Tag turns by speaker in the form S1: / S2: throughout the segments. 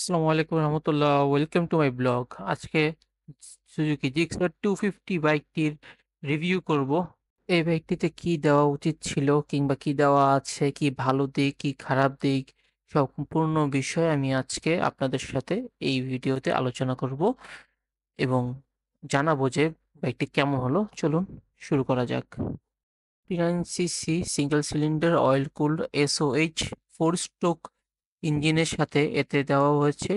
S1: আসসালামু আলাইকুম রহমতুল্লাহ, welcome to my blog. আজকে সুজুকি জিক্সার 250 বাইকটির রিভিউ করব। এই বাইকটিতে কি দেওয়া উচিত ছিল কিংবা কি দেওয়া আছে, কি ভালো দিক কি খারাপ দিক, সম্পূর্ণ বিষয় আমি আজকে আপনাদের সাথে এই ভিডিওতে আলোচনা করব এবং জানাবো যে বাইকটি কেমন হলো। চলুন শুরু করা যাক। 39 CC single cylinder oil cooled SOH 4 stroke ইঞ্জিনের সাথে এতে দেওয়া হয়েছে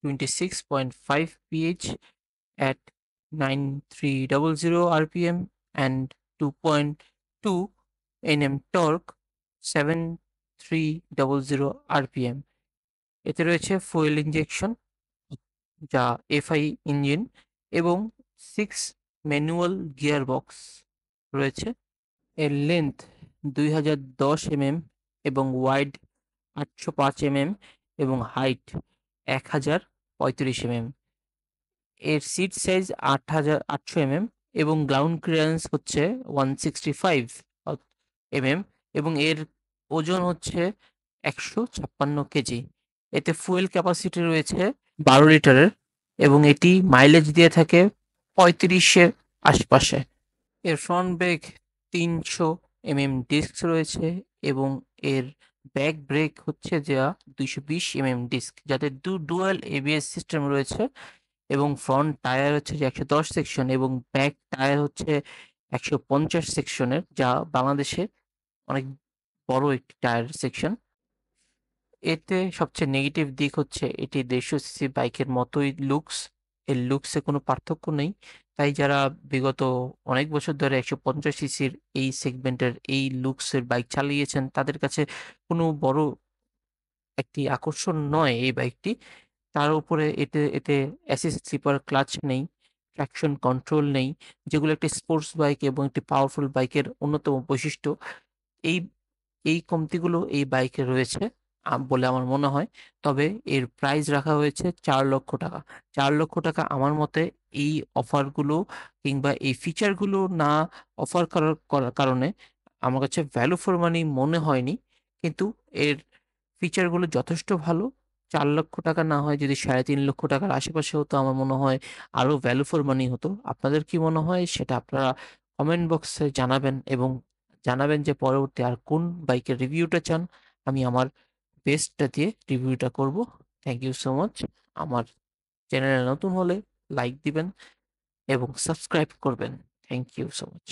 S1: 26.5 ph at 9300 rpm and 2.2 nm torque 7300 rpm। এতে রয়েছে ফুয়েল ইনজেকশন যা এফআই ইঞ্জিন এবং 6 ম্যানুয়াল গিয়ার বক্স রয়েছে। এর লেন্থ 2010 mm এবং ওয়াইড 805 mm এবং হাইট 1035 mm। এর সিট সাইজ 8800 mm এবং গ্রাউন্ড ক্লিয়ারেন্স হচ্ছে 165 mm এবং এর ওজন হচ্ছে 156 কেজি। এতে ফুয়েল ক্যাপাসিটি রয়েছে 12 লিটারের এবং এটি মাইলেজ দিয়ে থাকে 35-এর আশপাশে। এর ফ্রন্ট ব্রেক 300 mm ডিস্ক রয়েছে এবং এর ব্যাক ব্রেক হচ্ছে যা 220 mm ডিস্ক, যাতে ডুয়াল এবিএস সিস্টেম রয়েছে এবং ফ্রন্ট টায়ার হচ্ছে যে 110 সেকশন এবং ব্যাক টায়ার হচ্ছে 150 সেকশনের, যা বাংলাদেশে অনেক বড় একটি টায়ার সেকশন। এতে সবচেয়ে নেগেটিভ দিক হচ্ছে এটি 150 সিসি বাইকের মতোই লুকস, এর লুকসে কোনো পার্থক্য নেই। তাই যারা বিগত অনেক বছর ধরে 150 সিসির এই সেগমেন্টের এই লুকসের বাইক চালিয়েছেন তাদের কাছে কোনো বড় একটি আকর্ষণ নয় এই বাইকটি। তার উপরে এতে অ্যাসিস্ট স্লিপার ক্লাচ নেই, ট্র্যাকশন কন্ট্রোল নেই, যেগুলো একটি স্পোর্টস বাইক এবং একটি পাওয়ারফুল বাইকের অন্যতম বৈশিষ্ট্য। এই এই কমতিগুলো এই বাইকে রয়েছে বলে আমার মনে হয়। তবে এর প্রাইস রাখা হয়েছে 4 লক্ষ টাকা। 4 লক্ষ টাকা আমার মতে এই অফারগুলো কিংবা এই ফিচারগুলো না অফার করার কারণে আমার কাছে ভ্যালু ফর মানি মনে হয়নি। কিন্তু এর ফিচারগুলো যথেষ্ট ভালো। 4 লক্ষ টাকা না হয় যদি 3.5 লক্ষ টাকার আশেপাশে হতো, আমার মনে হয় আরো ভ্যালু ফর মানি হতো। আপনাদের কি মনে হয় সেটা আপনারা কমেন্ট বক্সে জানাবেন এবং জানাবেন যে পরবর্তী আর কোন বাইকের রিভিউটা চান। আমি আমার বেস্টটা দিয়ে রিভিউটা করব। Thank you so much. আমার চ্যানেলে নতুন হলে লাইক দিবেন এবং সাবস্ক্রাইব করবেন। Thank you so much.